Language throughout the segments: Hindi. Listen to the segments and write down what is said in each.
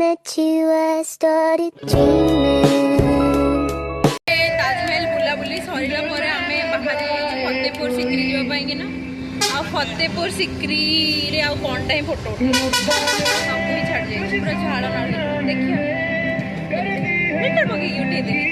met you, I started dreaming. Taj Mahal बुला बुली सरीला पर आमे बाहर फतेहपुर सिक्री जीवा पाई कि ना आ फतेहपुर सिक्री रे आ कोन टाइम फोटो सब भी छाड़ जाए पूरा झाड़ा ना देखिए मिनट बगे यूटी देखी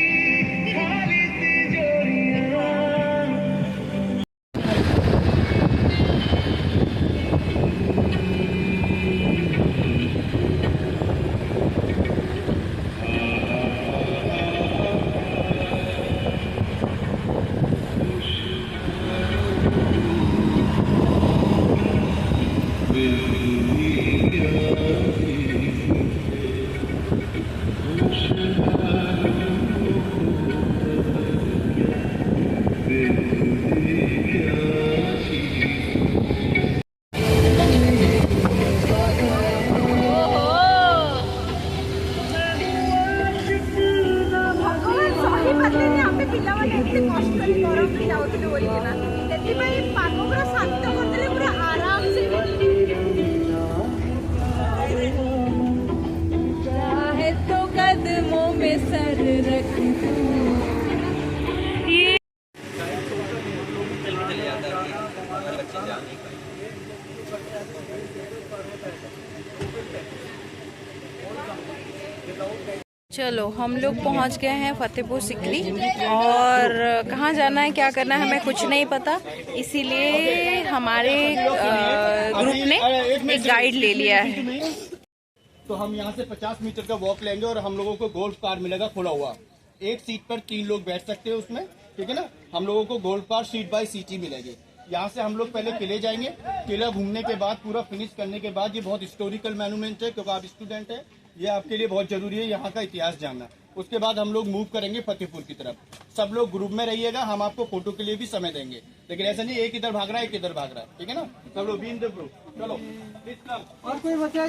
चलो हम लोग पहुंच गए हैं फतेहपुर सिकरी और कहाँ जाना है क्या करना है हमें कुछ नहीं पता, इसीलिए हमारे ग्रुप ने एक गाइड ले लिया है। तो हम यहाँ से 50 मीटर का वॉक लेंगे और हम लोगों को गोल्फ कार मिलेगा खुला हुआ। एक सीट पर 3 लोग बैठ सकते हैं उसमें, ठीक है ना। हम लोगों को golf car seat by seat ही मिलेगी। यहाँ से हम लोग पहले किले जाएंगे, किला घूमने के बाद पूरा फिनिश करने के बाद, ये बहुत हिस्टोरिकल मॉन्यूमेंट है क्योंकि आप स्टूडेंट है, ये आपके लिए बहुत जरूरी है यहाँ का इतिहास जानना। उसके बाद हम लोग मूव करेंगे फतेहपुर की तरफ। सब लोग ग्रुप में रहिएगा, हम आपको फोटो के लिए भी समय देंगे, लेकिन ऐसा नहीं एक इधर भाग रहा है एक इधर भाग रहा है, ठीक है ना। सब लोग बी इन द ग्रुप, चलो। और कोई बचा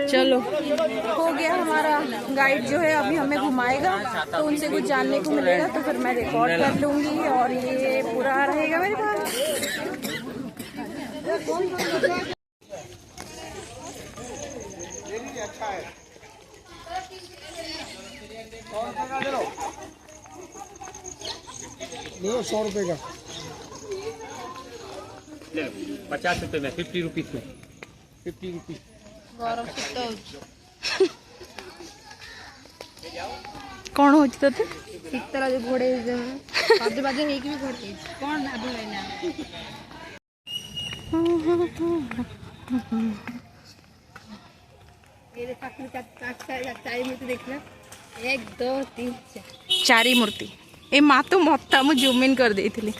चलो हो गया हमारा गाइड जो है अभी हमें घुमाएगा, तो उनसे कुछ जानने को मिलेगा तो फिर मैं रिकॉर्ड कर लूंगी और ये पूरा रहेगा मेरे पास। अच्छा है, लो 100 रुपए का, 50 रुपए में 50 रुपीज में 50 रुपीज। कौन हो तोते ଶୀତର ଯୋଉ ଘୋଡେଇ ବାଜେ ବାଜେ ହେଇକି ବି ଘୋଡେଇ କଣ ଭାବୁ ଭାଇନା ये ठाकुर का चारि मूर्ति देखना 1 2 3 4 चारि मूर्ति ए माँ तो मत्ता मु जूम इन कर देती है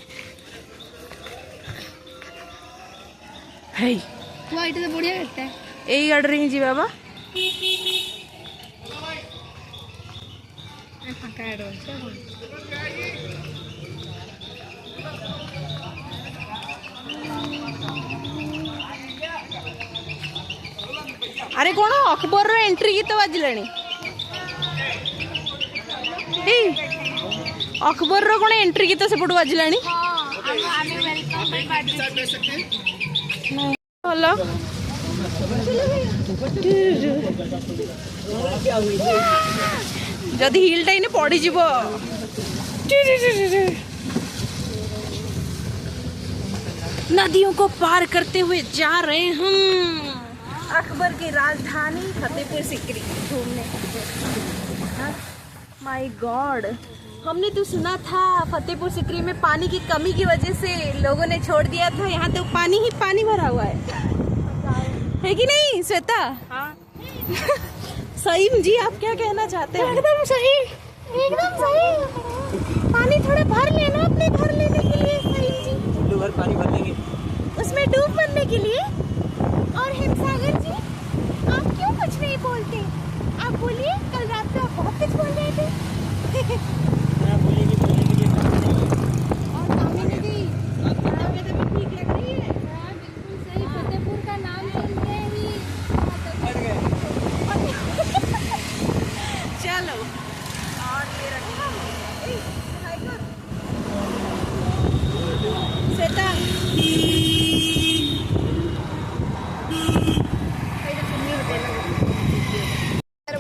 तू आइटे तो बढ़िया करता है यही गाड़ी ही जी बाबा फांका अरे कौन अकबर एंट्री गीत बाजिलानी अकबर कौन एंट्री गीत सेपटू बाजिलानी हेलो जदि हिलटा इन पड़ी जीव नदियों को पार करते हुए जा रहे हम अकबर की राजधानी फतेहपुर सिकरी घूमने। माय गॉड, हमने तो सुना था फतेहपुर सिकरी में पानी की कमी की वजह से लोगों ने छोड़ दिया था, यहाँ तो पानी ही पानी भरा हुआ है कि नहीं श्वेता? हाँ। सईम जी आप क्या कहना चाहते हैं? एकदम सही, एकदम सही। पानी थोड़ा भर लेना अपने घर लेने के लिए सईम जी। भर पानी भर लेंगे उसमें डूब बनने के लिए। और हिमसागर जी आप क्यों कुछ नहीं बोलते? आप बोलिए, कल रात को आप बहुत कुछ बोल रहे थे। और कामिनी दी तबीयत भी ठीक लग रही है? हाँ बिल्कुल सही, फतेहपुर का नाम सुनते ही चलो और ये रखा श्वेता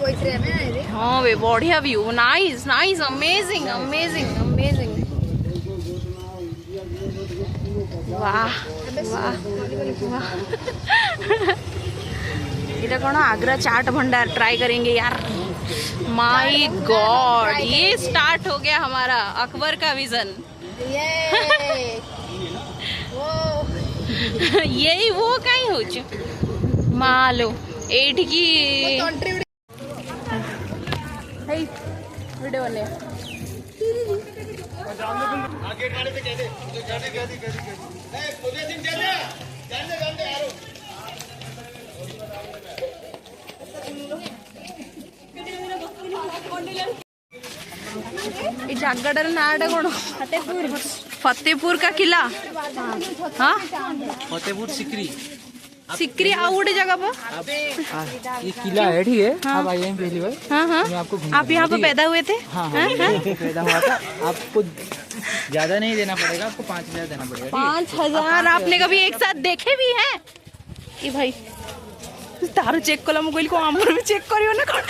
ବଇଥିରେ ଆମେ ଆଇଲେ हाँ वे बढ़िया view nice nice amazing amazing amazing वाह वाह वाह इधर कौन आगरा चाट भंडार ट्राई करेंगे यार माय गॉड ये स्टार्ट हो गया हमारा अकबर का विजन ये वो यही वो कहीं हो चु मालो एठ की कंट्री वीडियो बने गेट वाले से कह दे जाने कह दी खुदे दिन जाने यारो ये जगड़ नाटा कौन फतेहपुर का किला हाँ फतेहपुर सिकरी सिकरी आउ गोटे जगह पर ये किला है ठीक है। हाँ। आप आइए पहली बार हाँ हाँ मैं आपको घुमा आप यहाँ पे पैदा हुए थे हाँ हाँ पैदा हुआ था। आपको ज्यादा नहीं देना पड़ेगा, आपको 5,000 देना पड़ेगा। 5,000 आपने कभी एक साथ देखे भी हैं कि भाई तार चेक कला मोबाइल को आमर भी चेक करियो ना कौन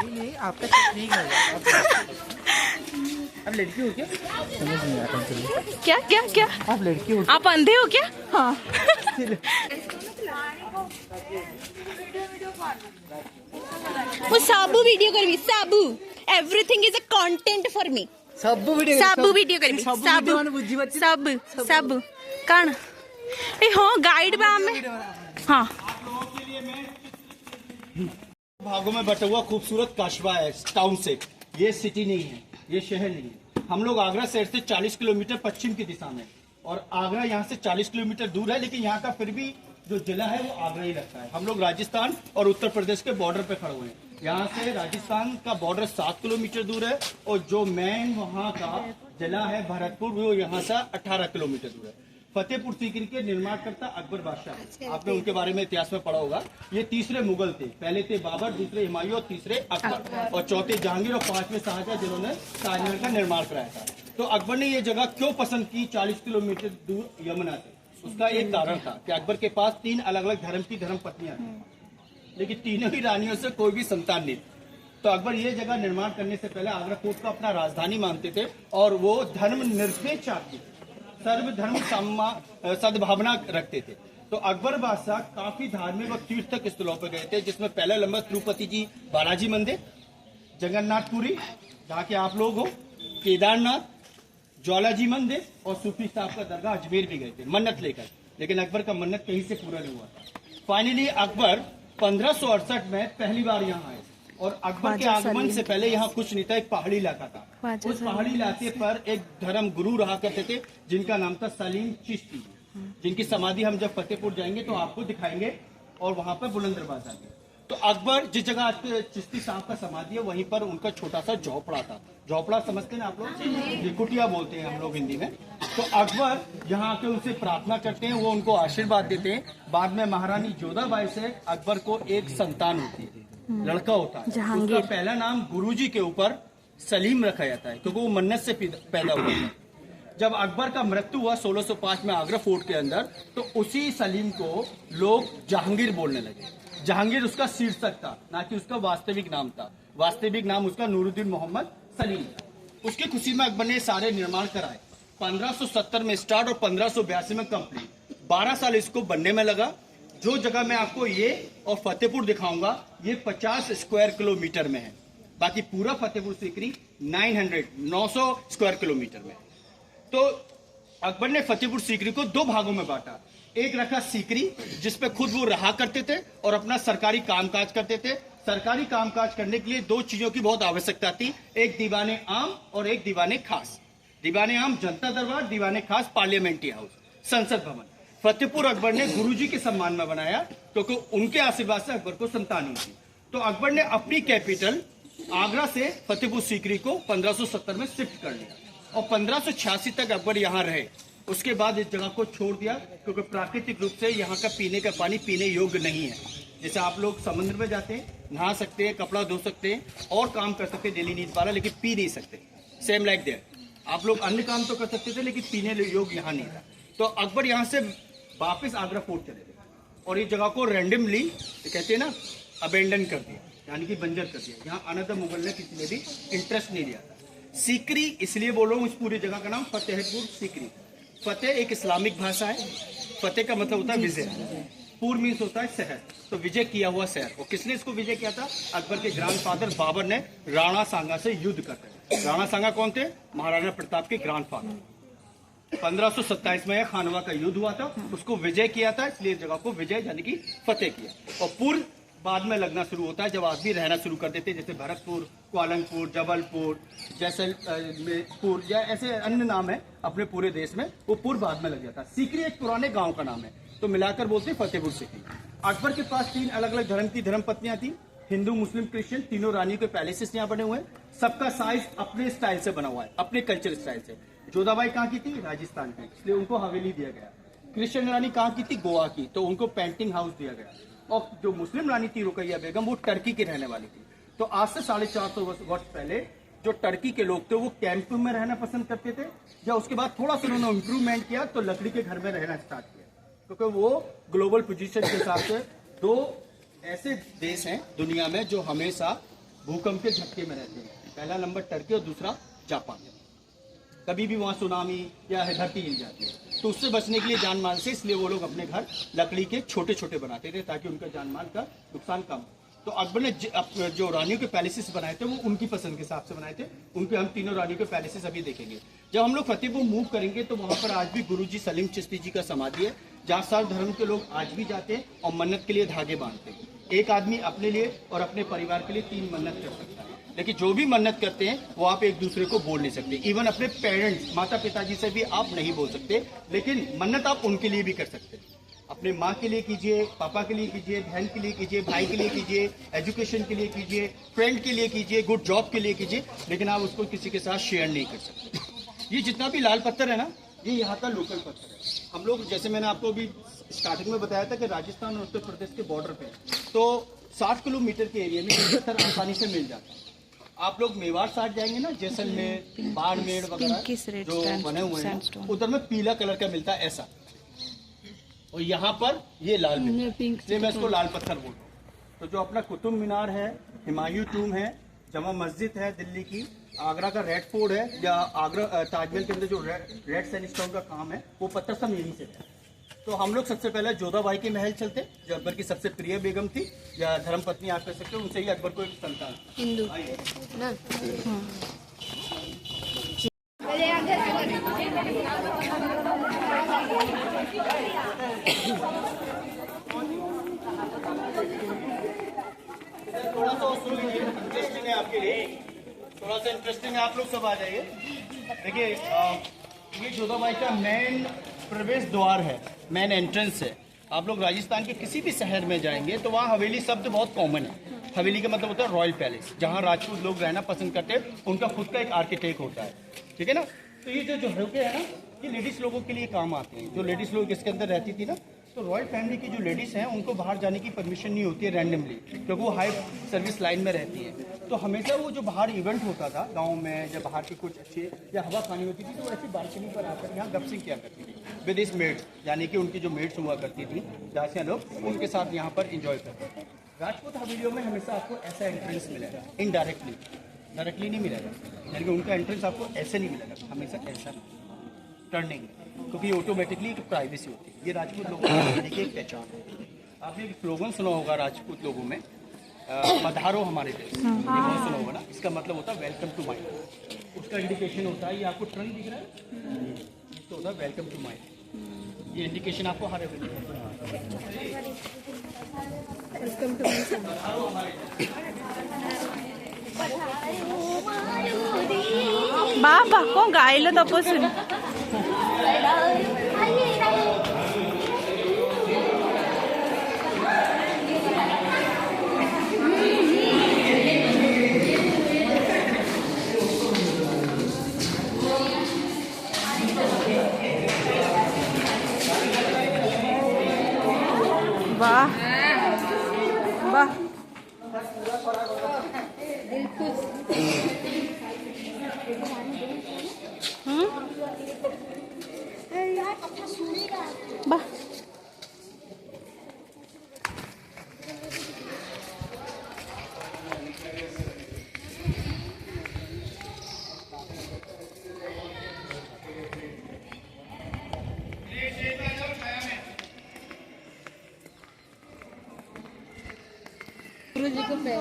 नहीं आपका नहीं होगा। आप लड़की हो क्या? समझ नहीं आता चलिए। क्या क्या क्या आप लड़की हो आप अंधे हो क्या हाँ वो साबू वीडियो करबी साबू everything is a content for me सब वीडियो साबू वीडियो करबी साबू साबू साबू कौन ए हाँ गाइड बा हमें हाँ भागों में बटा हुआ खूबसूरत काशवा है टाउन से। ये सिटी नहीं है, ये शहर नहीं है। हम लोग आगरा शहर से 40 किलोमीटर पश्चिम की दिशा में और आगरा यहाँ से 40 किलोमीटर दूर है, लेकिन यहाँ का फिर भी जो जिला है वो आगरा ही लगता है। हम लोग राजस्थान और उत्तर प्रदेश के बॉर्डर पे खड़े हुए हैं। यहाँ से राजस्थान का बॉर्डर 7 किलोमीटर दूर है और जो मेन वहाँ का जिला है भरतपुर वो यहाँ से 18 किलोमीटर दूर है। फतेहपुर सीकरी के निर्माणकर्ता अकबर बादशाह, आपने उनके बारे में इतिहास में पढ़ा होगा। ये तीसरे मुगल थे, पहले थे बाबर, दूसरे हुमायूं और तीसरे अकबर और चौथे जहांगीर और 5वें शाहजहां जिन्होंने ताजमहल का निर्माण कराया था। तो अकबर ने ये जगह क्यों पसंद की 40 किलोमीटर दूर यमुना से? उसका एक कारण था कि अकबर के पास 3 अलग अलग धर्म की धर्मपत्नियां थी, लेकिन तीनों ही रानियों से कोई भी संतान नहीं। तो अकबर ये जगह निर्माण करने से पहले आगरा कोट को अपना राजधानी मानते थे और वो धर्म निरपेक्ष आदमी थे, सर्वधर्म सद्भावना रखते थे। तो अकबर बादशाह काफी धार्मिक और तीर्थ स्थलों पर गए थे, जिसमें पहला नंबर तिरुपति जी बालाजी मंदिर, जगन्नाथपुरी जहाँ के आप लोग हो, केदारनाथ, ज्वाला जी मंदिर और सूफी साहब का दरगाह अजमेर भी गए थे मन्नत लेकर, लेकिन अकबर का मन्नत कहीं से पूरा नहीं हुआ था। फाइनली अकबर 1568 में पहली बार यहाँ आए और अकबर के आगमन से पहले यहाँ कुछ नहीं था, एक पहाड़ी इलाका था। उस पहाड़ी इलाके पर एक धर्म गुरु रहा करते थे जिनका नाम था सलीम चिश्ती, जिनकी समाधि हम जब फतेहपुर जाएंगे तो आपको दिखाएंगे और वहां पर बुलंद दरवाजा है। तो अकबर जिस जगह आज चिश्ती साहब का समाधि है वहीं पर उनका छोटा सा झोपड़ा था। झोपड़ा समझते हैं आप लोग, ये कुटिया बोलते हैं हम लोग हिंदी में। तो अकबर यहाँ आके उनसे प्रार्थना करते हैं, वो उनको आशीर्वाद देते हैं। बाद में महारानी जोधाबाई से अकबर को एक संतान होती है, लड़का होता है। उसका पहला नाम गुरुजी के ऊपर सलीम रखा जाता है क्योंकि वो मन्नत से पैदा हुआ था। जब अकबर का मृत्यु हुआ 1605 में आगरा फोर्ट के अंदर, तो उसी सलीम को लोग जहांगीर बोलने लगे। जहांगीर उसका शीर्षक था, ना कि उसका वास्तविक नाम था। वास्तविक नाम उसका नूरुद्दीन मोहम्मद सलीम था। उसकी खुशी में अकबर ने सारे निर्माण कराए। 1570 में स्टार्ट और 1582 में कंप्लीट। 12 साल इसको बनने में लगा। जो जगह मैं आपको ये और फतेहपुर दिखाऊंगा ये 50 स्क्वायर किलोमीटर में है, बाकी पूरा फतेहपुर सीकरी 900 स्क्वायर किलोमीटर में। तो अकबर ने फतेहपुर सीकरी को 2 भागों में बांटा। एक रखा सीकरी जिसपे खुद वो रहा करते थे और अपना सरकारी कामकाज करते थे। सरकारी कामकाज करने के लिए 2 चीजों की बहुत आवश्यकता थी, एक दीवाने आम और एक दीवाने खास। दीवाने आम जनता दरबार, दीवाने खास पार्लियामेंट्री हाउस, संसद भवन। फतेहपुर अकबर ने गुरुजी के सम्मान में बनाया क्योंकि उनके आशीर्वाद से अकबर को संतान हुई थी। तो अकबर ने अपनी कैपिटल आगरा से फतेहपुर सीकरी को 1570 में शिफ्ट कर लिया और 1586 तक अकबर यहाँ रहे। उसके बाद इस जगह को छोड़ दिया क्योंकि प्राकृतिक रूप से यहाँ का पीने का पानी पीने योग्य नहीं है। जैसे आप लोग समुद्र में जाते हैं, नहा सकते हैं, कपड़ा धो सकते हैं और काम कर सकते हैं डेली नीड वाला, लेकिन पी नहीं सकते। सेम लाइक दैट आप लोग अन्य काम तो कर सकते थे लेकिन पीने योग्य यहाँ नहीं था। तो अकबर यहाँ से वापस आगरा फोर्ट चले गए और इस जगह को रैंडमली कहते हैं ना अबेंडन कर दिया, यानी कि बंजर कर दिया। यहाँ अनदर मुगल ने किसी ने भी इंटरेस्ट नहीं लिया था। सीकरी इसलिए बोलो इस पूरी जगह का नाम फतेहपुर सीकरी। फतेह एक इस्लामिक भाषा है। फतेह का मतलब होता है विजय, पूर मीन्स होता है शहर, तो विजय किया हुआ शहर। और किसने इसको विजय किया था? अकबर के ग्रैंडफादर बाबर ने राणा सांगा से युद्ध करते। राणा सांगा कौन थे? महाराणा प्रताप के ग्रैंडफादर। 1527 में खानवा का युद्ध हुआ था, उसको विजय किया था, इसलिए जगह को विजय यानी कि फतेह किया। और पूर्व बाद में लगना शुरू होता है जब आदमी रहना शुरू कर देते, जैसे भरतपुर, क्वालंगपुर, जबलपुर, जैसलमेर या ऐसे अन्य नाम है अपने पूरे देश में, वो पूर्व बाद में लग जाता है। सीकरी एक पुराने गांव का नाम है, तो मिलाकर बोलते हैं फतेहपुर सीकरी। अकबर के पास 3 अलग अलग धर्म की धर्मपत्नियां थी, हिंदू, मुस्लिम, क्रिश्चियन। तीनों रानियों के पैलेसेस यहाँ बने हुए हैं। सबका साइज अपने स्टाइल से बना हुआ है, अपने कल्चर स्टाइल से। जोधाबाई कहाँ की थी? राजस्थान की, इसलिए उनको हवेली दिया गया। क्रिश्चियन रानी कहाँ की थी? गोवा की, तो उनको पेंटिंग हाउस दिया गया। और जो मुस्लिम रानी थी रुकैया बेगम, वो टर्की की रहने वाली थी। तो आज से 450 वर्ष पहले जो टर्की के लोग थे वो कैंप में रहना पसंद करते थे, या उसके बाद थोड़ा सा उन्होंने इंप्रूवमेंट किया तो लकड़ी के घर में रहना स्टार्ट किया, क्योंकि वो ग्लोबल पोजीशन के हिसाब से 2 ऐसे देश हैं दुनिया में जो हमेशा भूकंप के झटके में रहते हैं। पहला नंबर टर्की और दूसरा जापान। कभी भी वहाँ सुनामी या धरती हिल जाती है, तो उससे बचने के लिए जान माल से, इसलिए वो लोग अपने घर लकड़ी के छोटे छोटे बनाते थे ताकि उनका जान माल का नुकसान कम हो। तो अकबर ने जो रानियों के पैलेसेस बनाए थे वो उनकी पसंद के हिसाब से बनाए थे। उनके हम तीनों रानियों के पैलेसेस अभी देखेंगे। जब हम लोग फतेहपुर मूव करेंगे तो वहाँ पर आज भी गुरुजी सलीम चिश्ती जी का समाधि है, जहाँ सर्व धर्म के लोग आज भी जाते हैं और मन्नत के लिए धागे बांधते हैं। एक आदमी अपने लिए और अपने परिवार के लिए 3 मन्नत कर सकता है, लेकिन जो भी मन्नत करते हैं वो आप एक दूसरे को बोल नहीं सकते। इवन अपने पेरेंट्स, माता पिताजी से भी आप नहीं बोल सकते, लेकिन मन्नत आप उनके लिए भी कर सकते हैं। अपने माँ के लिए कीजिए, पापा के लिए कीजिए, बहन के लिए कीजिए, भाई के लिए कीजिए, एजुकेशन के लिए कीजिए, फ्रेंड के लिए कीजिए, गुड जॉब के लिए कीजिए, लेकिन आप उसको किसी के साथ शेयर नहीं कर सकते। ये जितना भी लाल पत्थर है ना, ये यहाँ का लोकल पत्थर है। हम लोग, जैसे मैंने आपको अभी स्टार्टिंग में बताया था कि राजस्थान और उत्तर प्रदेश के बॉर्डर पे, तो 60 किलोमीटर के एरिया में ये पत्थर आसानी से मिल जाता है। आप लोग मेवाड़ साइड जाएंगे ना, जैसलमेर, बाड़मेर वगैरह जो बने हुए हैं, उधर में पीला कलर का मिलता है ऐसा, और यहाँ पर ये लाल मिलता है, इसलिए मैं इसको लाल पत्थर बोल रहा हूँ। तो जो अपना कुतुब मीनार है, हुमायूं टूम है, जमा मस्जिद है दिल्ली की, आगरा का रेड फोर्ट है, या आगरा ताजमहल के अंदर जो रेड सैंडस्टोन का काम है, वो पत्थर सब यहीं से है। तो हम लोग सबसे पहले जोधाबाई के महल चलते, जो अकबर की सबसे प्रिय बेगम थी, या धर्म पत्नी आप कह सकते हो, उनसे ही अकबर को एक संतान हिंदू ना। थोड़ा सा इंटरेस्टिंग है आपके लिए, थोड़ा सा इंटरेस्टिंग है, आप लोग सब आ जाइए। देखिए ये जोधाबाई का मेन प्रवेश द्वार है, मेन एंट्रेंस है। आप लोग राजस्थान के किसी भी शहर में जाएंगे तो वहाँ हवेली शब्द बहुत कॉमन है। हवेली का मतलब होता है रॉयल पैलेस, जहाँ राजपूत लोग रहना पसंद करते हैं, उनका खुद का एक आर्किटेक्ट होता है, ठीक है ना। तो ये जो झरोके है ना, ये लेडीज लोगों के लिए काम आते हैं। जो लेडीज लोग इसके अंदर रहती थी ना, तो रॉयल फैमिली की जो लेडीज हैं उनको बाहर जाने की परमिशन नहीं होती है रैंडमली, क्योंकि वो हाई सर्विस लाइन में रहती हैं। तो हमेशा वो जो बाहर इवेंट होता था गांव में, जब बाहर की कुछ अच्छी या हवा खानी होती थी, तो वो ऐसी बालकनी पर आकर यहाँ गपसिंग किया करती थी विद इस मेड्स, यानी कि उनकी जो मेड्स हुआ करती थी, जहाँ से लोग उनके साथ यहाँ पर इंजॉय करते थे। राजपूत हवेलियों में हमेशा आपको ऐसा एंट्रेंस मिलेगा, इनडायरेक्टली, डायरेक्टली नहीं मिलेगा, यानी कि उनका एंट्रेंस आपको ऐसे नहीं मिलेगा, हमेशा ऐसा टर्निंग, क्योंकि ऑटोमेटिकली एक प्राइवेसी होती है। ये राजपूत लोगों की एक पहचान है। आपने एक स्लोगन सुना होगा राजपूत लोगों में, पधारो हमारे देश, ये बहुत सुना होगा ना। इसका मतलब होता है वेलकम टू माइंड। उसका इंडिकेशन होता है, ये आपको ट्रंक दिख रहा है, तो होता है वेलकम टू माइंड। ये इंडिकेशन आपको हर बाबा को गायलं तपासून वाह वाह वाह गुरु जी को पैर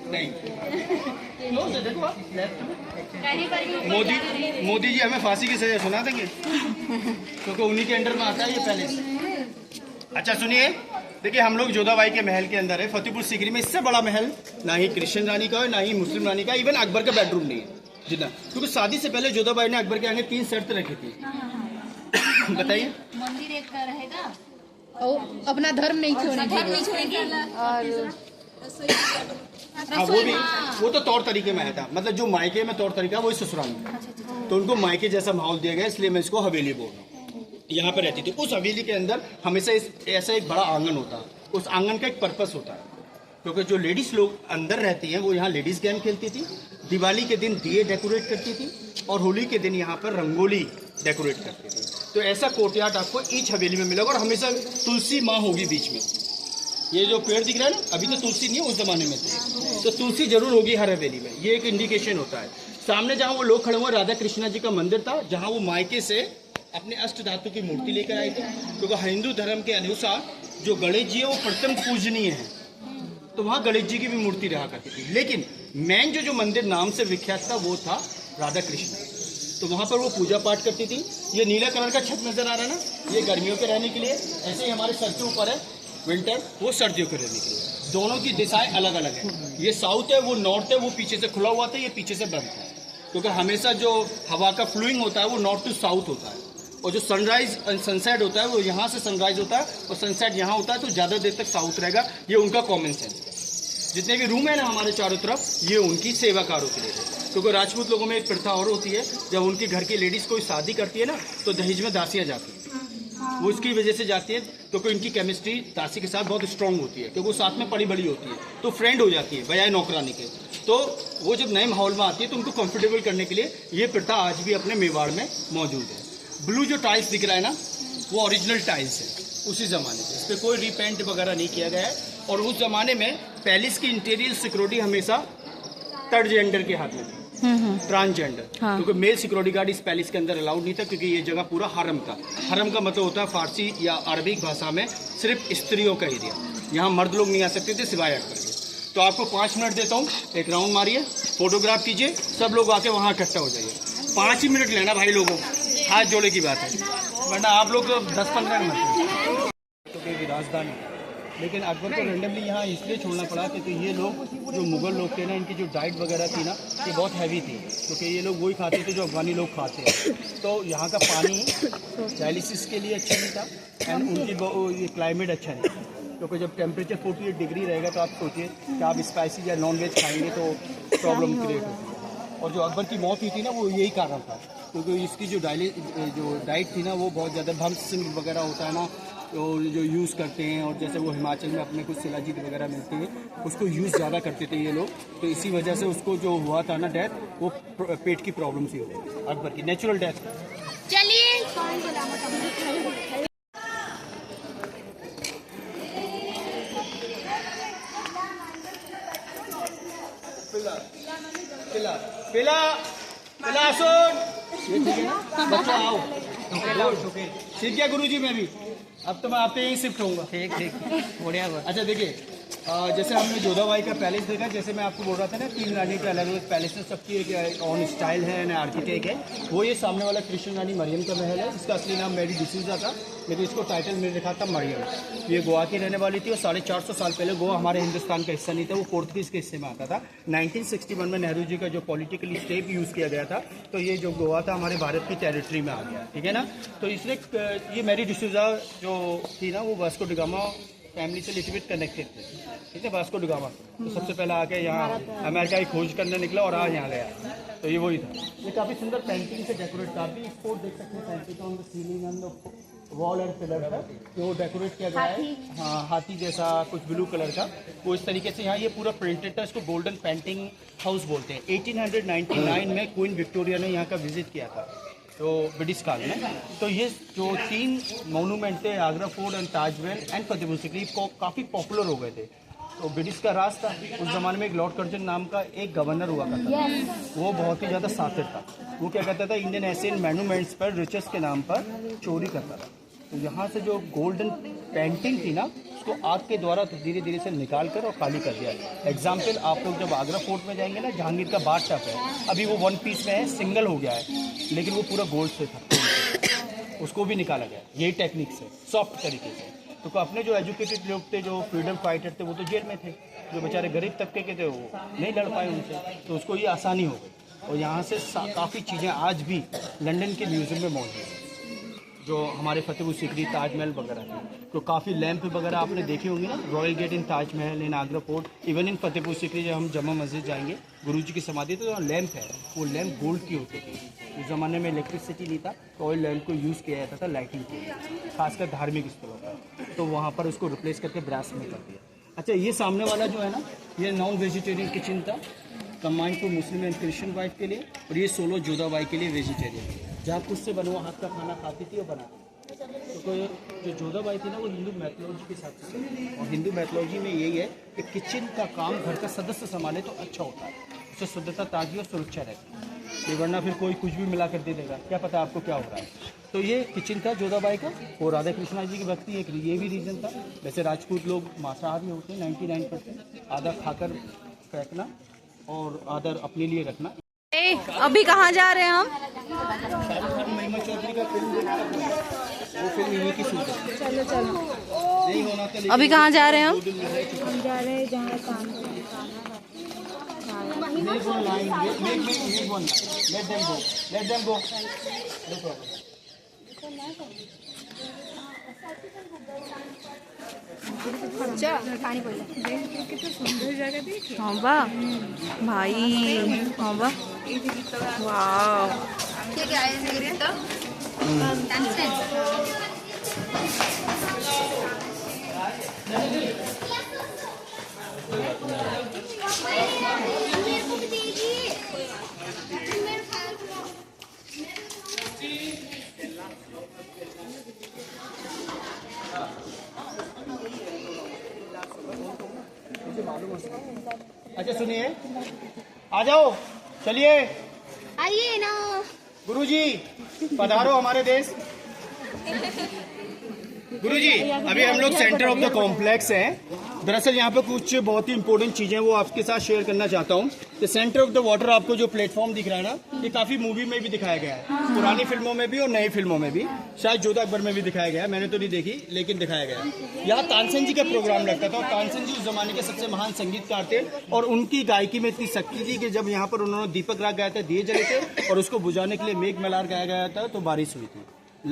नहीं क्लोज है, देखो आप लेफ्ट में। कहीं पर भी मोदी जी हमें फांसी की सजा सुना देंगे क्योंकि उन्हीं के अंडर में आता है ये पैलेस। अच्छा सुनिए, देखिए हम लोग जोधाबाई के महल के अंदर है, फतेहपुर सीकरी में। इससे बड़ा महल ना ही क्रिश्चियन रानी का है ना ही मुस्लिम रानी का, इवन अकबर का बेडरूम नहीं है जितना, क्योंकि शादी से पहले जोधाबाई ने अकबर के आगे 3 शर्त रखी थी। बताइए। मंदिर एक का रहेगा और अपना धर्म नहीं छोड़ेगी और हाँ वो तो तौर तरीके में आया था, मतलब जो मायके में तौर तरीका वही ससुराल में, तो उनको मायके जैसा माहौल दिया गया, इसलिए मैं इसको हवेली बोल रहा हूँ। यहाँ पे रहती थी। उस हवेली के अंदर हमेशा ऐसा एक बड़ा आंगन होता है, उस आंगन का एक पर्पस होता है, क्योंकि जो लेडीज लोग अंदर रहती हैं वो यहाँ लेडीज गेम खेलती थी, दिवाली के दिन दिए डेकोरेट करती थी और होली के दिन यहाँ पर रंगोली डेकोरेट करती थी। तो ऐसा कोर्टयार्ड आपको ईच हवेली में मिलेगा और हमेशा तुलसी माँ होगी बीच में। ये जो पेड़ दिख रहा है ना, अभी तो तुलसी नहीं है, उस जमाने में थे, तो तुलसी जरूर होगी हर हवेली में, ये एक इंडिकेशन होता है। सामने जहाँ वो लोग खड़े हुए राधा कृष्णा जी का मंदिर था, जहाँ वो मायके से अपने अष्ट धातु की मूर्ति लेकर आए थे, क्योंकि हिंदू धर्म के अनुसार जो गणेश जी है वो प्रथम पूजनीय है, तो वहाँ गणेश जी की भी मूर्ति रहा करती थी। लेकिन मेन जो मंदिर नाम से विख्यात था वो था राधा कृष्ण, तो वहाँ पर वो पूजा पाठ करती थी। ये नीला कलर का छत नजर आ रहा है ना, ये गर्मियों के रहने के लिए, ऐसे ही हमारे सर के ऊपर है विंटर, वो सर्दियों के रहने के लिए। दोनों की दिशाएं अलग अलग है, ये साउथ है वो नॉर्थ है, वो पीछे से खुला हुआ था, ये पीछे से बंद था, क्योंकि हमेशा जो हवा का फ्लोइंग होता है वो नॉर्थ टू साउथ होता है, और जो सनराइज एंड सनसेट होता है वो यहाँ से सनराइज होता है और सनसेट यहाँ होता है, तो ज़्यादा देर तक साउथ रहेगा। ये उनका कॉमन सेंस है। जितने भी रूम है ना हमारे चारों तरफ, ये उनकी सेवाकारों के लिए है, क्योंकि राजपूत लोगों में एक प्रथा और होती है, जब उनके घर की लेडीज़ कोई शादी करती है ना, तो दहेज में दासियाँ जाती है, वो इसकी वजह से जाती है, क्योंकि इनकी केमिस्ट्री दासी के साथ बहुत स्ट्रांग होती है, क्योंकि वो साथ में पड़ी बड़ी होती है, तो फ्रेंड हो जाती है बजाय नौकरानी के। तो वो जब नए माहौल में आती है तो उनको कंफर्टेबल करने के लिए ये प्रथा आज भी अपने मेवाड़ में मौजूद है। ब्लू जो टाइल्स दिख रहा है ना, वो ओरिजिनल टाइल्स है उसी ज़माने से, इस पर कोई रिपेंट वगैरह नहीं किया गया है। और उस ज़माने में पैलेस की इंटीरियर सिक्योरिटी हमेशा थर्ड जेंडर के हाथ में थी, ट्रांसजेंडर, क्योंकि मेल सिक्योरिटी गार्ड इस पैलेस के अंदर अलाउड नहीं था, क्योंकि ये जगह पूरा हरम का मतलब होता है फारसी या अरबिक भाषा में सिर्फ स्त्रियों का एरिया, यहाँ मर्द लोग नहीं आ सकते थे सिवाय अकबर के। तो आपको 5 मिनट देता हूँ, एक राउंड मारिए, फोटोग्राफ कीजिए, सब लोग आके वहाँ इकट्ठा हो जाइए। 5 ही मिनट लेना भाई लोगों, हाथ जोड़े की बात है, वरना आप लोग 10-15 मिनट तो की राजधानी। लेकिन अकबर को रेंडमली यहाँ इसलिए छोड़ना पड़ा क्योंकि ये लोग जो मुग़ल लोग थे ना, इनकी जो डाइट वगैरह थी ना, ये बहुत हैवी थी, क्योंकि ये लोग वही खाते थे जो अफगानी लोग खाते हैं। तो यहाँ का पानी डायलिसिस के लिए अच्छा नहीं था, एंड उनकी ये क्लाइमेट अच्छा नहीं था, क्योंकि जब टेम्परेचर 48 डिग्री रहेगा तो आप सोचिए कि आप स्पाइसी या नॉन वेज खाएंगे तो प्रॉब्लम क्रिएट होती है। और जो अकबर की मौत हुई थी ना, वो यही कारण था, क्योंकि इसकी जो डाइट थी ना, वो बहुत ज़्यादा भम्स वगैरह होता है ना, तो जो यूज़ करते हैं, और जैसे वो हिमाचल में अपने कुछ शिलाजीत वगैरह मिलते हैं, उसको यूज़ ज़्यादा करते थे ये लोग, तो इसी वजह से उसको जो हुआ था ना डेथ, वो पेट की प्रॉब्लम सी हो गई, अकबर की नेचुरल डेथ। चलिए पिला सुन, बच्चा आओ, ठीक है गुरुजी, मैं भी अब तो मैं आप पे ही शिफ्ट होऊंगा। ठीक बढ़िया हुआ। अच्छा देखिए, जैसे हमने जोधाबाई का पैलेस देखा, जैसे मैं आपको बोल रहा था ना, 3 रानी के अलग अलग पैलेस है, सबकी एक ऑन स्टाइल है ना, आर्किटेक्ट है। वो ये सामने वाला कृष्ण रानी मरियम का महल है, इसका असली नाम मैरी डिसूजा था, लेकिन इसको टाइटल में लिखा था मरियम। ये गोवा की रहने वाली थी और 450 साल पहले गोवा हमारे हिंदुस्तान का हिस्सा नहीं था, वो पोर्तुगीज़ के हिस्से में आता था। 1961 में नेहरू जी का जो पॉलिटिकली स्टेप यूज़ किया गया था, तो ये जो गोवा था हमारे भारत की टेरिटरी में आ गया, ठीक है ना। तो इसने ये मैरी डिसूजा जो थी ना, वो वास्को डी गामा फैमिली से लिटिल बिट कनेक्टेड थे, ठीक है। वास्को डी गामा तो सबसे पहले आके यहाँ अमेरिका की खोज करने निकला और आज यहाँ गया, तो ये वही था। ये काफ़ी सुंदर पेंटिंग से डेकोरेट था, भी इसको देख सकते हैं, painting on the ceiling and the wall and pillar का जो डेकोरेट किया गया है, हाँ हाथी जैसा कुछ ब्लू कलर का, वो इस तरीके से यहाँ ये पूरा प्रिंटेड था। इसको गोल्डन पेंटिंग हाउस बोलते हैं। 1899 में क्वीन विक्टोरिया ने यहाँ का विजिट किया था, तो ब्रिटिश काल में। तो ये जो 3 मोनूमेंट थे, Agra fort and Taj Mahal and Fatehpur Sikri, काफ़ी पॉपुलर हो गए थे। तो तो ब्रिटिश का राज था उस जमाने में। एक लॉर्ड कर्जन नाम का एक गवर्नर हुआ करता था, वो बहुत ही ज़्यादा शातिर था। वो क्या करता था, इंडियन एशियन मैन्यूमेंट्स पर रिचर्स के नाम पर चोरी करता था। तो यहाँ से जो गोल्डन पेंटिंग थी ना, उसको आग के द्वारा तो धीरे धीरे से निकाल कर और खाली कर दिया। एग्जाम्पल, आप लोग जब आगरा फोर्ट में जाएंगे ना, जहांगीर का बाथ टब है, अभी वो 1 पीस में है, सिंगल हो गया है, लेकिन वो पूरा गोल्ड से था, उसको भी निकाला गया यही टेक्निक से, सॉफ्ट तरीके से। तो अपने जो एजुकेटेड लोग थे, जो फ्रीडम फाइटर थे, वो तो जेल में थे। जो बेचारे गरीब तबके के थे वो नहीं लड़ पाए उनसे, तो उसको ये आसानी हो गई। और यहाँ से काफ़ी चीज़ें आज भी लंदन के म्यूज़ियम में मौजूद हैं, जो हमारे फतेहपुर सीकरी, ताजमहल वगैरह हैं। तो काफ़ी लैंप वगैरह आपने देखे होंगे ना, royal get in Taj Mahal, in Agra fort, even in Fatehpur Sikri जब हम जमा मस्जिद जाएंगे, गुरुजी की समाधि, तो लैंप है, वो लैंप गोल्ड की होती थी। उस ज़माने में इलेक्ट्रिसिटी नहीं था, तो ऑयल लैंप को यूज़ किया जाता था लाइटिंग के लिए, खासकर धार्मिक स्थलों पर। तो वहाँ पर उसको रिप्लेस करके ब्रास में कर दिया। अच्छा, ये सामने वाला जो है ना, ये नॉन वेजिटेरियन किचन था, combined to Muslim and Christian wife के लिए, और ये सोलो जोधाबाई के लिए वेजिटेरियन, जहाँ खुद से बना हुआ हाथ का खाना खाती थी और बनाती। तो जो जोधाबाई थी ना, वो हिंदू मैथोलॉजी के हिसाब से, और हिंदू मैथोलॉजी में यही है कि किचन का काम घर का सदस्य संभाले तो अच्छा होता है, उससे शुद्धता, ताजगी और सुरक्षा रहती है। ये वरना फिर कोई कुछ भी मिला कर दे देगा, क्या पता आपको क्या हो रहा है। तो ये किचन था जोधाबाई का, और राधा कृष्णा जी की भक्ति एक ये भी रीज़न था। वैसे राजपूत लोग मांसाहारी होते हैं 99%, आधा खाकर फेंकना और आधा अपने लिए रखना। अभी कहाँ जा रहे हैं हम? महिमा चौधरी का फिल्म देखा, वो फिल्म यहीं की शूट है। चलो चलो, नहीं होना था, अभी कहाँ जा रहे हैं हम? हम जा रहे हैं जहाँ काम Make one line. Make one line. Let them go. Let them go. No problem. पानी पड़े कितना सुंदर जगह देखिए। हाँ बा भाई, हाँ बा, वाह। क्या है मेरे तो अच्छा सुनिए, आ जाओ, चलिए आइए ना गुरुजी, पधारो हमारे देश। गुरुजी, अभी हम लोग सेंटर ऑफ द कॉम्प्लेक्स हैं। दरअसल यहाँ पे कुछ बहुत ही इंपॉर्टेंट चीजें वो आपके साथ शेयर करना चाहता हूँ। तो सेंटर ऑफ द वाटर, आपको जो प्लेटफॉर्म दिख रहा है ना, ये काफी मूवी में भी दिखाया गया है, पुरानी फिल्मों में भी और नई फिल्मों में भी, शायद जोधा अकबर में भी दिखाया गया है, मैंने तो नहीं देखी लेकिन दिखाया गया है। यहाँ तानसेन जी का प्रोग्राम लगता था, और तानसेन जी उस जमाने के सबसे महान संगीतकार थे, और उनकी गायकी में इतनी शक्ति थी कि जब यहाँ पर उन्होंने दीपक राग गाया था, दिए जले थे, और उसको बुझाने के लिए मेघ मल्हार गाया गया था, तो बारिश हुई थी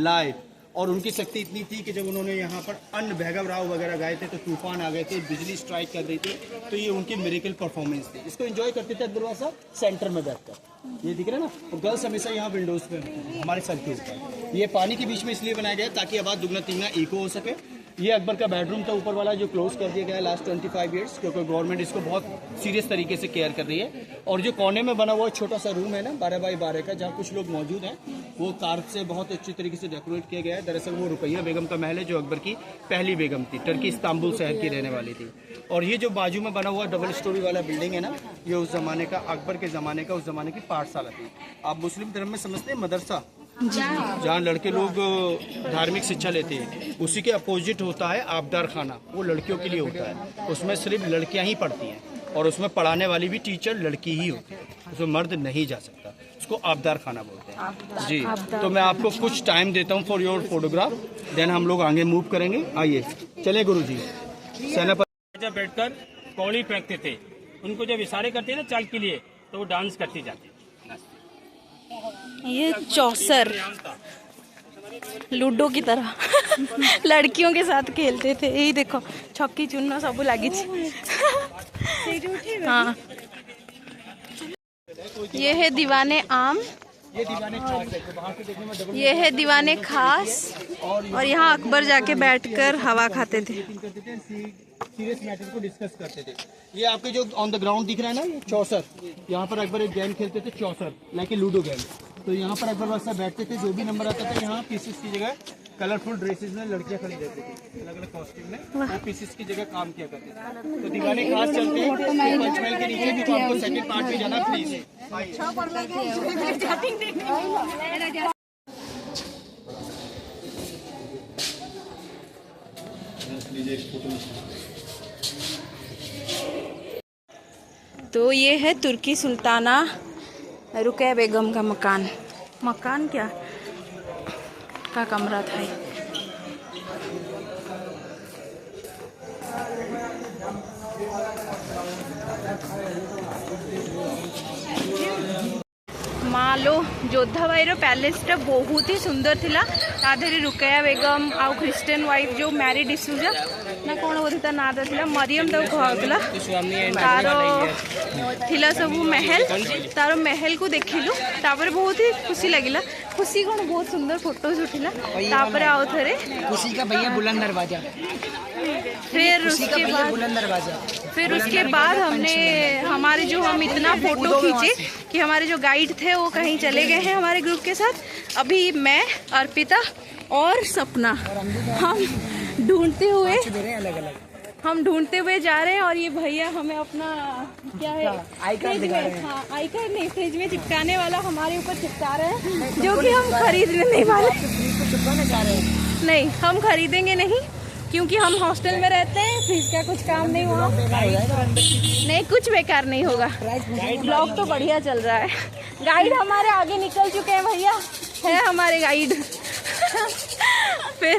लाइव। और उनकी शक्ति इतनी थी कि जब उन्होंने यहाँ पर अन्न भैरव राव वगैरह गाए थे, तो तूफान आ गए थे, बिजली स्ट्राइक कर रही थी। तो ये उनकी मिरेकल परफॉर्मेंस थी, इसको एंजॉय करते थे अकबर बादशाह सेंटर में बैठकर। ये दिख रहा है ना, और गर्ल्स हमेशा यहाँ विंडोज पे हमारे सर के ऊपर। ये पानी के बीच में इसलिए बनाया गया ताकि आवाज़ दुगना तिगना इको हो सके। ये अकबर का बेडरूम था ऊपर वाला, जो क्लोज कर दिया गया है लास्ट 25 ईयर्स, क्योंकि गवर्नमेंट इसको बहुत सीरियस तरीके से केयर कर रही है। और जो कोने में बना हुआ छोटा सा रूम है ना, 12 बाई 12 का, जहाँ कुछ लोग मौजूद हैं, वो कारप से बहुत अच्छी तरीके से डेकोरेट किया गया है। दरअसल वो रुकैया बेगम का महल है, जो अकबर की पहली बेगम थी, टर्की इस्तांबुल शहर की रहने वाली थी। और ये जो बाजू में बना हुआ डबल स्टोरी वाला बिल्डिंग है ना, ये उस जमाने का, अकबर के ज़माने का, उस जमाने की पाठशाला थी। आप मुस्लिम धर्म में समझते हैं मदरसा, जहाँ लड़के लोग धार्मिक शिक्षा लेते हैं, उसी के अपोजिट होता है आबदार खाना, वो लड़कियों के लिए होता है। उसमें सिर्फ लड़कियां ही पढ़ती हैं, और उसमें पढ़ाने वाली भी टीचर लड़की ही होती है, उसमें मर्द नहीं जा सकता। उसको आबदार खाना बोलते हैं जी। तो मैं आपको कुछ टाइम देता हूँ फॉर योर फोटोग्राफ, देन हम लोग आगे मूव करेंगे। आइए चले गुरु जी। सेनापति जब बैठकर कौड़ी फेंकते थे, उनको जब इशारे करते ना चाल के लिए, तो वो डांस करती जाती। ये चौसर लूडो की तरह लड़कियों के साथ खेलते थे। यही देखो, छक्की चुनना सब लगी। हाँ, ये है दीवाने आम, ये दीवाने खास है, तो बाहर से देखने में डबल ये है दीवाने खास, और यहाँ अकबर जाके बैठकर हवा खाते थे। सीरियस मैटर को डिस्कस करते थे। ये आपके जो ऑन द ग्राउंड दिख रहा है ना, ये चौसर, यहाँ पर अकबर एक गेम खेलते थे, चौसर लाइक ए लूडो गेम। तो यहाँ पर अकबर बादशाह बैठते थे, जो भी नंबर आता था यहाँ पीसेस की जगह कलरफुल ड्रेसेस में लड़कियां खड़ी रहती थी, अलग अलग कॉस्ट्यूम में वो पीसेस की जगह काम किया करते थे। तो दीवाने खास चलते हैं पंचमहल के नीचे भी, तो आपको सेकंड पार्ट में जाना फ्री से। तो ये है तुर्की सुल्ताना रुकैया बेगम का मकान। मकान क्या का कमरा था ये। मालो जोधा भाईर पैलेसटा बहुत ही सुंदर थिला। ताधरे रुकैया बेगम आउ क्रिस्टियन वाइफ जो मैरी डिसूजा ना कौन बोलते ता ना था मरियम तो कहला तारो थिला सब महल। तारो महल को देखिलु तापर बहुत ही खुशी लगिला। खुशी कौन बहुत सुंदर फोटोज उठिला। तापर आउ थरे खुशी का भैया बुलंद दरवाजा, फिर उसके बाद हमने हमारे जो हम इतना फोटो खींचे कि हमारे जो गाइड थे वो कहीं चले गए हैं हमारे ग्रुप के साथ। अभी मैं अर्पिता और सपना हम ढूंढते हुए जा रहे हैं। और ये भैया हमें अपना क्या है आई कार्ड दिखा रहे हैं। हाँ आई कार्ड नहीं, फ्रिज में चिपकाने वाला हमारे ऊपर चिपका रहे हैं, जो कि हम खरीदने नहीं वाले। नहीं हम खरीदेंगे नहीं क्योंकि हम हॉस्टल में रहते हैं। फ्रिज का कुछ काम नहीं हुआ, नहीं कुछ बेकार नहीं होगा। ब्लॉग तो बढ़िया चल रहा है। गाइड हमारे आगे निकल चुके हैं भैया, है हमारे गाइड। फिर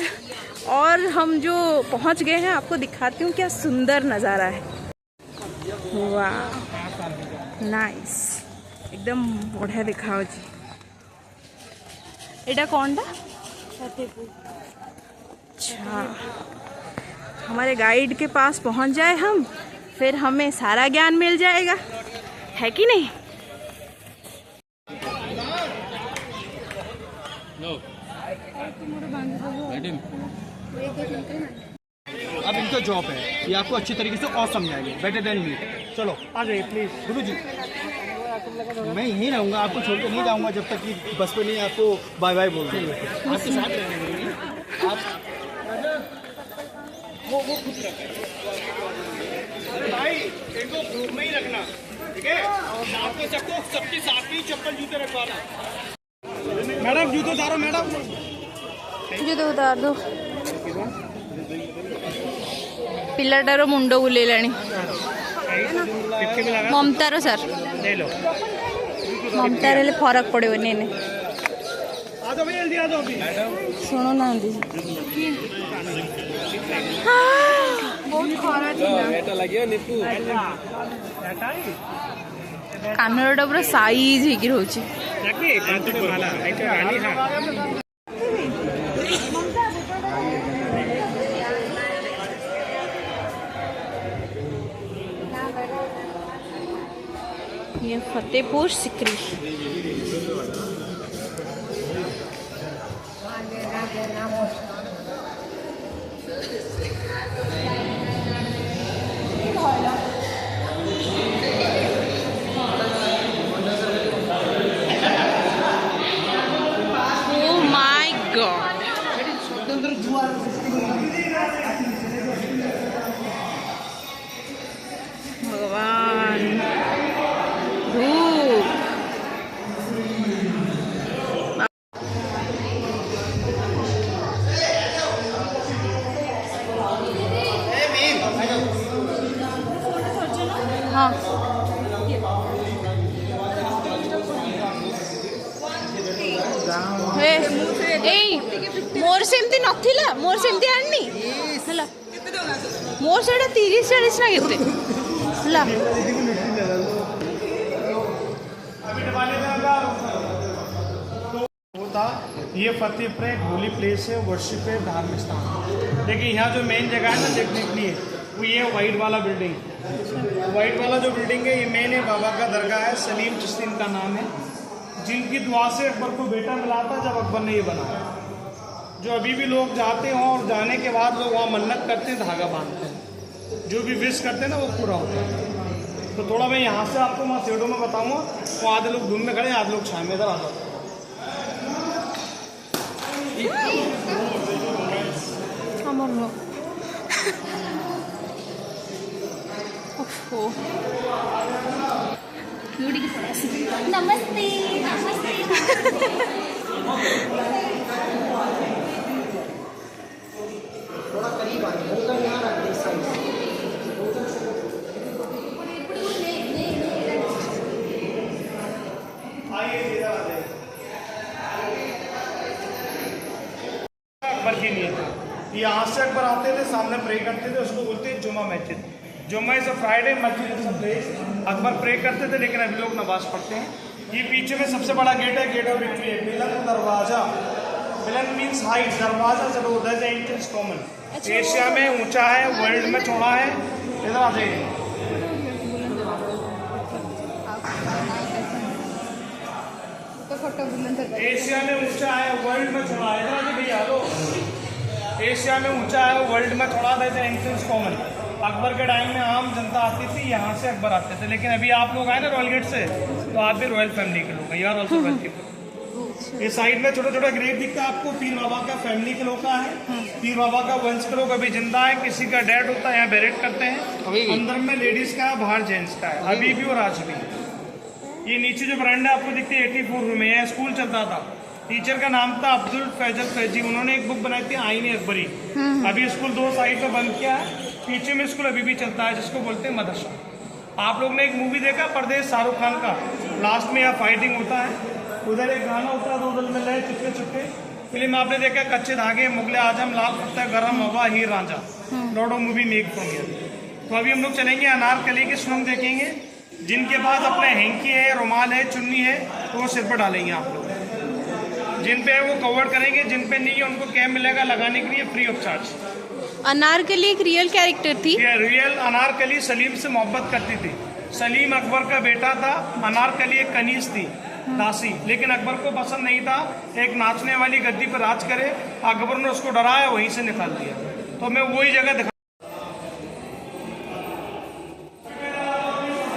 और हम जो पहुंच गए हैं आपको दिखाती हूँ क्या सुंदर नज़ारा है। वाह नाइस एकदम बढ़िया दिखाओ जी। एटा कौन टा अच्छा हमारे गाइड के पास पहुंच जाए हम, फिर हमें सारा ज्ञान मिल जाएगा, है कि नहीं। अब इनका जॉब है, ये आपको अच्छी तरीके से और समझाएंगे, बेटर देन मी। चलो आ जाइए प्लीज। गुरु जी मैं यहीं रहूँगा, आपको छोड़ के नहीं जाऊँगा जब तक कि बस पे नहीं आपको बाय बाय बोल देंगे। आपके साथ रहेंगे आप वो खुद रखें भाई, इनको ग्रुप में ही रखना, ठीक है। साथ में सबके साथ में ही चप्पल जूते रखवाना। मैडम जूते उतारो, मैडम जूते उतार दो। पिलाटार मुंड बुलेलाणी ममतार सर ममतार हेले फरक पड़े शुणु ना कानरटा पूरा साइज होगी रोचे। ये Fatehpur Sikri. Oh my God! भगवान हाँ मोर सेमती नथिला, मोर सेमती आनी हला मोर सेटा 30-40 ना केते हला। ये फतेहपुर एक होली प्लेस है, वर्शिप है, धार्मिक स्थान। देखिए यहाँ जो मेन जगह है ना देखने के लिए वो ये वाइट वाला बिल्डिंग। वाइट वाला जो बिल्डिंग है ये मेन है, बाबा का दरगाह है, सलीम चिश्ती का नाम है, जिनकी दुआ से अकबर को बेटा मिला था जब अकबर ने ये बनाया। जो अभी भी लोग जाते हों और जाने के बाद लोग वहाँ मन्नत करते हैं, धागा बांधते हैं, जो भी विश करते हैं ना वो पूरा होता है। तो थोड़ा मैं यहाँ से आपको वहाँ शेडो में बताऊँगा। वो आधे लोग धूम में खड़े, आधे लोग छाए में, इधर आ जाते हैं। ओफो। नमस्ते नमस्ते। अकबर की नियत है। यहाँ से अकबर आते थे, सामने प्रे करते थे, उसको बोलते हैं Juma Masjid. Jumma is a Friday, masjid is a place. Akbar pray करते थे, लेकिन अभी लोग नमाज पढ़ते हैं। ये पीछे में सबसे बड़ा गेट है, गेट ऑफ विक्ट्री है। मिलन दरवाजा, मिलन मीन्स हाइट, दरवाजा चलो that is entrance common. Asia में ऊंचा है, वर्ल्ड में चौड़ा है। इधर आ जाइए। एशिया में ऊंचा है, वर्ल्ड में चौड़ा है। इधर आ जाइए भैया। लो, एशिया में ऊंचा है, वर्ल्ड में चौड़ा, that is entrance common. Akbar के टाइम में आम जनता आती थी, यहाँ से अकबर आते थे। लेकिन अभी आप लोग आए ना रॉयल गेट से, तो आप भी रॉयल फैमिली के लोग हैं। You are also welcome. ये साइड में छोटा छोटा ग्रेट दिखता है आपको, पीर बाबा का फैमिली के लोग का है। पीर बाबा का वंश के लोग अभी जिंदा है, किसी का डेड होता है यहाँ बेरेट करते हैं। अंदर में लेडीज का है, बाहर जेंट्स का है, अभी भी और आज भी। ये नीचे जो ब्रांड है आपको दिखती है 84 रूम में, यहाँ स्कूल चलता था। टीचर का नाम था अब्दुल फैजल फैजी। उन्होंने एक बुक बनाई थी आईने अकबरी। अभी स्कूल 2 साइड में बंद किया है, पीछे में स्कूल अभी भी चलता है, जिसको बोलते हैं मदरसा। आप लोग ने एक मूवी देखा परदेश, शाहरुख खान का, लास्ट में यहाँ फाइटिंग होता है, उधर एक गाना होता है, दो दल में लय चुपके चुपके। फिल्म आपने देखा कच्चे धागे, मुगले आजम, लाल Patta, Garam Hava, Heer Ranjha, lot of movie make from here. तो अभी हम लोग चलेंगे अनारकली के सुरंग देखेंगे। जिनके पास अपने हैंकी है, रुमाल है, चुन्नी है, तो वो सिर पर डालेंगे आप लोग। जिन पे है वो कवर करेंगे, जिन पे नहीं है उनको कैम्प मिलेगा लगाने के लिए फ्री ऑफ चार्ज। अनारकली एक रियल कैरेक्टर थी। रियल अनारकली सलीम से मोहब्बत करती थी। सलीम अकबर का बेटा था, अनारकली एक कनीज थी, दासी। लेकिन अकबर को पसंद नहीं था एक नाचने वाली गद्दी पर राज करे। अकबर ने उसको डराया, वहीं से निकाल दिया। तो मैं वही जगह दिखा।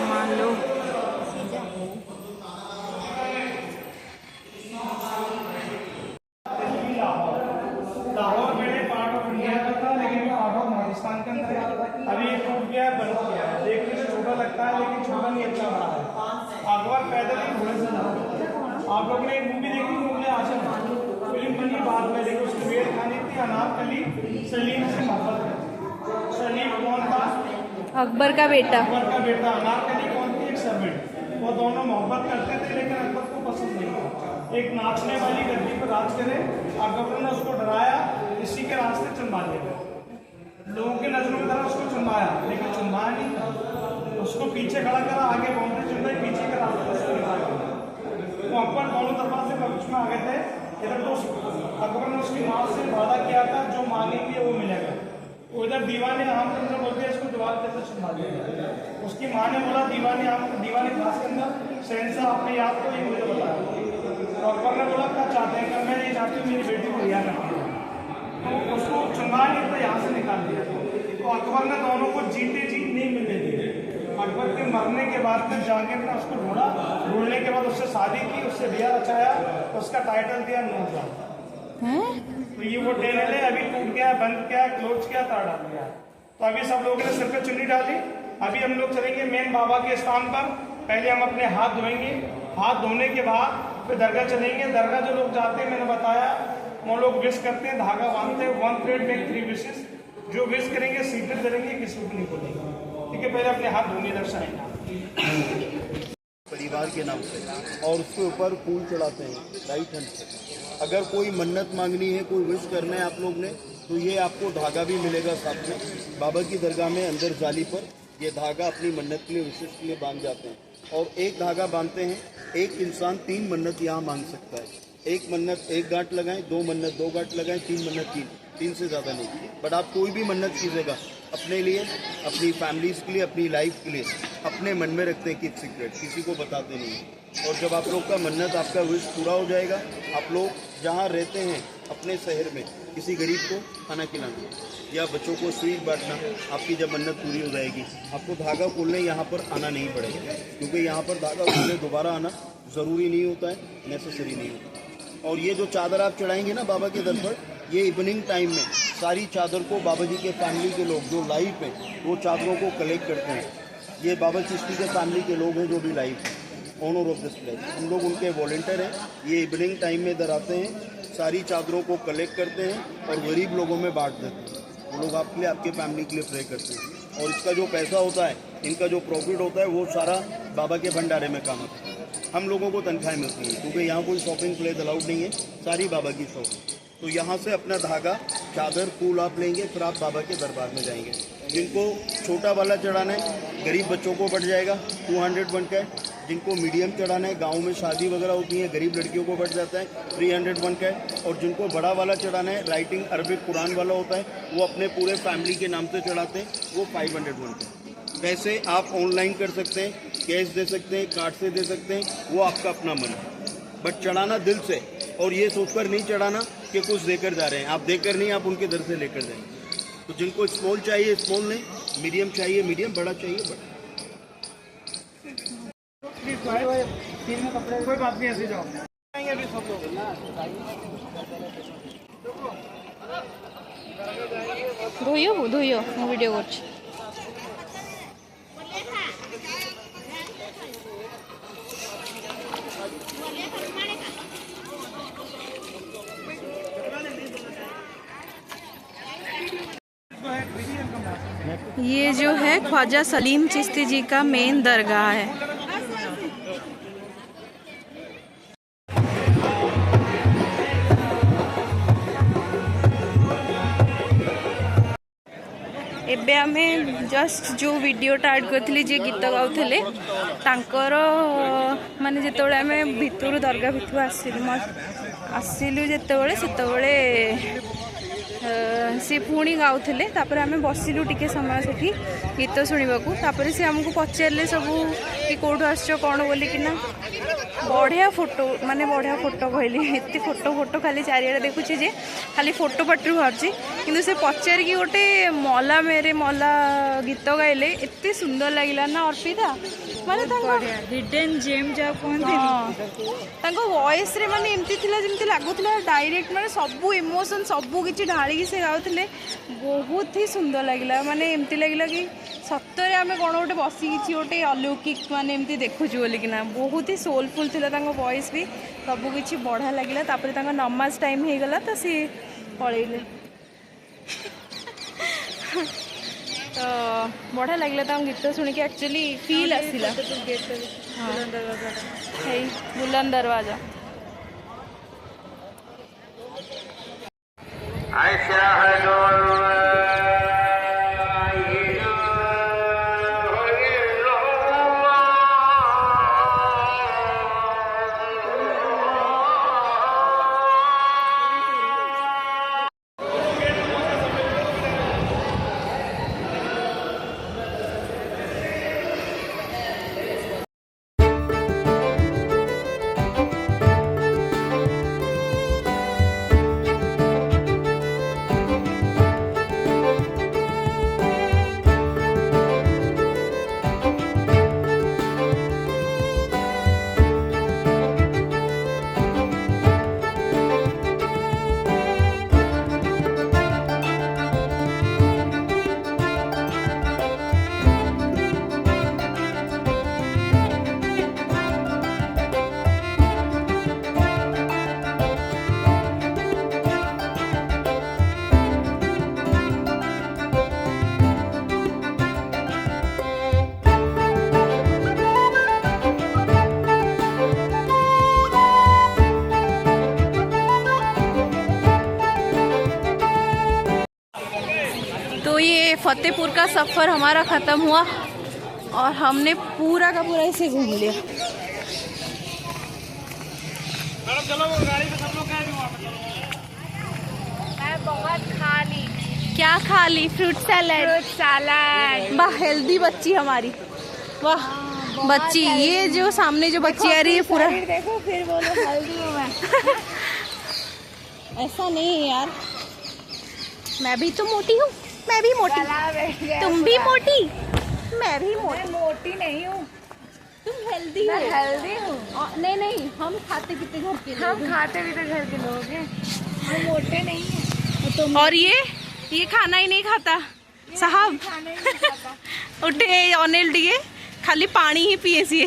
मान लो लाहौर पहले पार्ट ऑफ इंडिया का था, लेकिन पार्ट ऑफ पाकिस्तान के अंदर है। अभी ये टूट गया है, बंद किया है। देखने में छोटा लगता है, लेकिन छोटा नहीं, अच्छा बड़ा है। अकबर पैदल ही घोड़े से जाता। आप लोग ने एक मूवी देखी, मुगले आजम, फिल्म बनी बाद में, लेकिन उसकी वेल खानी थी अनारकली सलीम से मोहब्बत करती। सलीम कौन था? अकबर का बेटा। अकबर का बेटा। अनारकली कौन थी? एक सर्वेंट। वो दोनों मोहब्बत करते थे, लेकिन अकबर को पसंद नहीं था एक नाचने वाली गद्दी पर राज करे। अकबर ने उसको डराया, इसी के रास्ते चुनवा लिया। लोगों की नजरों की तरह उसको चुनवाया, लेकिन चुनवाया नहीं। उसको पीछे खड़ा करा, आगे बाउंड्री चुन रही, पीछे के रास्ते से निकाला। तो अकबर दोनों दरवाजे पक्ष में आ गए थे। इधर तो अकबर ने उसकी माँ से वादा किया था जो मांगेंगे वो मिलेगा। वो इधर दीवाने आम के अंदर बोलते हैं इसको दीवार के अंदर चुनवा दिया। उसकी माँ ने बोला दीवाने आम, दीवाने घास के अंदर शहंशाह अपने आप को ही मुझे बताया। तो अकबर ने बोला क्या चाहते हैं? मैं नहीं चाहती मेरी बेटी को रिहा करती है। तो उसको चुनवा नहीं तो यहाँ से निकाल दिया। तो अकबर ने दोनों को जीते जीत नहीं मिलने दी। अकबर के मरने के बाद फिर जहांगीर ने उसको ढूंढा, ढूंढने के बाद उससे शादी की, उससे ब्याह रचाया, उसका टाइटल दिया नूरजहां। तो ये वो टेनल है, अभी टूट गया, बंद किया, क्लोज किया, तार डाल दिया। तो अभी सब लोगों ने सिर पे चुन्नी डाली। अभी हम लोग चलेंगे मेन बाबा के स्थान पर। पहले हम अपने हाथ धोएंगे, हाथ धोने के बाद फिर दरगाह चलेंगे। दरगाह जो लोग जाते हैं, मैंने बताया, वो लोग विश करते हैं, धागा बांधते हैं, 1 thread make 3 wishes। जो विश करेंगे सीधे करेंगे, किसी को नहीं बोलेंगे। ठीक है, पहले अपने हाथ धोने दर्शाएंगे परिवार के नाम से, और उसके ऊपर फूल चढ़ाते हैं राइट हैंड से। अगर कोई मन्नत मांगनी है, कोई विश करना है आप लोग ने, तो ये आपको धागा भी मिलेगा साथ में। बाबा की दरगाह में अंदर जाली पर ये धागा अपनी मन्नत के लिए, विशेष के लिए बांध जाते हैं। और एक धागा बांधते हैं, एक इंसान 3 मन्नत यहाँ मांग सकता है। एक मन्नत 1 गांठ लगाएं, 2 मन्नत 2 गांठ लगाएं, 3 मन्नत 3 से ज़्यादा नहीं। बट आप कोई भी मन्नत कीजिएगा अपने लिए, अपनी फैमिलीज के लिए, अपनी लाइफ के लिए, अपने मन में रखते हैं कि सीक्रेट, किसी को बताते नहीं हैं। और जब आप लोग का मन्नत, आपका विश पूरा हो जाएगा, आप लोग जहाँ रहते हैं अपने शहर में किसी गरीब को खाना खिलाना या बच्चों को स्वीट बांटना, आपकी जब मन्नत पूरी हो जाएगी, आपको धागा खोलने यहाँ पर आना नहीं पड़ेगा। क्योंकि यहाँ पर धागा खोलने दोबारा आना ज़रूरी नहीं होता है, नेसेसरी नहीं होता। और ये जो चादर आप चढ़ाएंगे ना बाबा के दर पर, ये इवनिंग टाइम में सारी चादर को बाबा जी के फैमिली के लोग जो लाइव हैं वो चादरों को कलेक्ट करते हैं। ये बाबा चिश्ती के फैमिली के लोग हैं जो भी लाइव हैं, ओनर ऑफ दिस प्लेस, हम लोग उनके वॉलंटियर हैं। ये इवनिंग टाइम में इधर आते हैं, सारी चादरों को कलेक्ट करते हैं और गरीब लोगों में बांट देते हैं। वो लोग आपके लिए, आपके फैमिली के लिए प्रे करते हैं और इसका जो पैसा होता है, इनका जो प्रॉफिट होता है, वो सारा बाबा के भंडारे में काम आता है। हम लोगों को तनख्वाहें मिलती हैं क्योंकि यहाँ कोई शॉपिंग प्लेस अलाउड नहीं है, सारी बाबा की शॉप। तो यहाँ से अपना धागा, चादर, फूल आप लेंगे, फिर आप बाबा के दरबार में जाएंगे। जिनको छोटा वाला चढ़ाना है, गरीब बच्चों को बढ़ जाएगा 200 बनकर। जिनको मीडियम चढ़ाना है, गांव में शादी वगैरह होती है, गरीब लड़कियों को बढ़ जाता है 300 बनकर। और जिनको बड़ा वाला चढ़ाना है, राइटिंग अरबिक कुरान वाला होता है, वो अपने पूरे फैमिली के नाम से चढ़ाते हैं, वो 500 बनकर। पैसे आप ऑनलाइन कर सकते हैं, कैश दे सकते हैं, कार्ड से दे सकते हैं, वो आपका अपना मन है। बट चढ़ाना दिल से, और ये सोचकर नहीं चढ़ाना कि कुछ देकर जा रहे हैं। आप देकर नहीं, आप उनके दर से लेकर जाएंगे। तो जिनको स्मॉल चाहिए स्मॉल लें, मीडियम चाहिए मीडियम, बड़ा चाहिए बड़ा। कोई बात नहीं, ऐसे जाओ। अभी सब लोग धोइयो मैं वीडियो करছি। ये जो है ख्वाजा सलीम चिश्ती जी का मेन दरगाह है। एबे आमे जस्ट जो वीडियोटा ऐड करथिली जे गीत गाउथले तांकर माने जेतेबेले आमे भितरु दरगाह भितरु आसिलु जेतेबेले सेतेबेले सी पुणी गाउथले। तापर आमे बसिलु टिके समय सेठी गीत शुणिबाकू। तापर से हमको पचारे सब कि कौटू आसो कौन बोली कि ना बढ़िया फोटो, माने बढ़िया फोटो कहली, एत फोटो खाली चारिआडे देखुची जे खाली फोटो पाटी बाहर किंतु से पचार कि गोटे मला मेरे मला गीत गाइले एत सुंदर लगिला ना अर्पिता, माने हिडन जेम जा कहते वॉइस रे माने एमती थिला जेमती लागुतला डायरेक्ट माने सबू इमोशन सबू किछि ढाळी से गाउतले बहुत ही सुंदर लगिला। माने एमती लगिला कि सत्तरे आमे कोन गोटे बसी किछि गोटे अलौकिक माने एमती देखुछु बोली कि ना बहुत ही सोलफुल थिला तांको वॉइस भी सबू किछि बढ़िया लगिला। तापर तांको नमाज टाइम हे गला त से पळेले तो बढ़िया लगे गीत शुणिक एक्चुअली फील आसला। बुलंद दरवाजा फतेहपुर का सफ़र हमारा ख़त्म हुआ और हमने पूरा का पूरा इसे घूम लिया। मैं बहुत खा ली। क्या खा ली? Fruit salad. वाह हेल्दी बच्ची हमारी, वाह बच्ची। ये जो सामने जो बच्ची आ रही है पूरा देखो फिर बोलो हेल्दी हूँ मैं। ऐसा नहीं है यार, मैं भी तो मोटी हूँ, मैं भी मोटी, तुम भी मोटी, मैं भी मोटी। मोटी नहीं हूँ, तुम हेल्दी हो। हेल्दी हूँ। नहीं हम खाते पीते घर के लोग, हम खाते भी तो घर के लोग हैं, हम मोटे नहीं हैं। और ये खाना ही नहीं खाता साहब उठे अनिल टिके खाली पानी ही पिए सी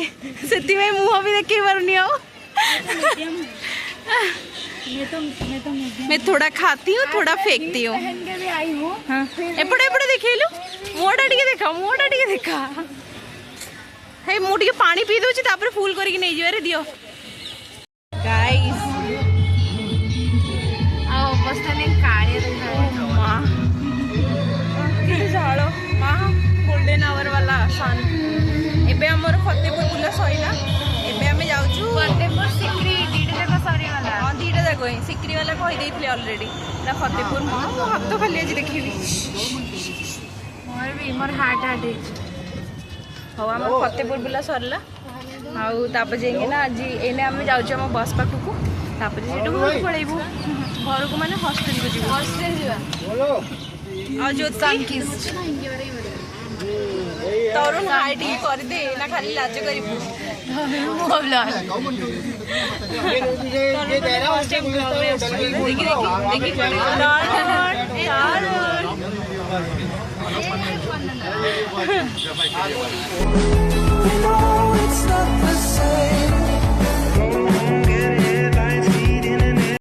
से मुह भी देखे पारुनी आओ मैं थोड़ा खाती हूँ थोड़ा फेंकती हूँ हाँ एपटे एपटे देखिलु मुहटा टिके देखा मुहटा टिके देखा हे मु टिके पानी पी दूची तापर फुल करके नहीं जिवे रे दियो गाइस आ अवस्था ने काळे माँ झाड़ माँ गोल्डन आवर वाला सन एबे हमर फतेहपुर बुला सइला एबे हमें जाउछु फतेहपुर सिक्री दीटा जाक सरी वाला हां दीटा जाक सिक्री वाला कहि देइथले ऑलरेडी ना फतेहपुर माँ हाथ तो खाली आज देखिबी मोर हार्ट हार्ट हो हमर फतेहपुर बुला सरला आउ तापर जेंगे ना आज एने हम जाउछु हम बस पाखु को तापर जेटु घर पळेबू घर को माने हॉस्टल को जीवो हॉस्टल जीवा आ जो सनकिस्ट तरुण हाइट ही कर दे ना खाली लाज करिबू मोबला देखी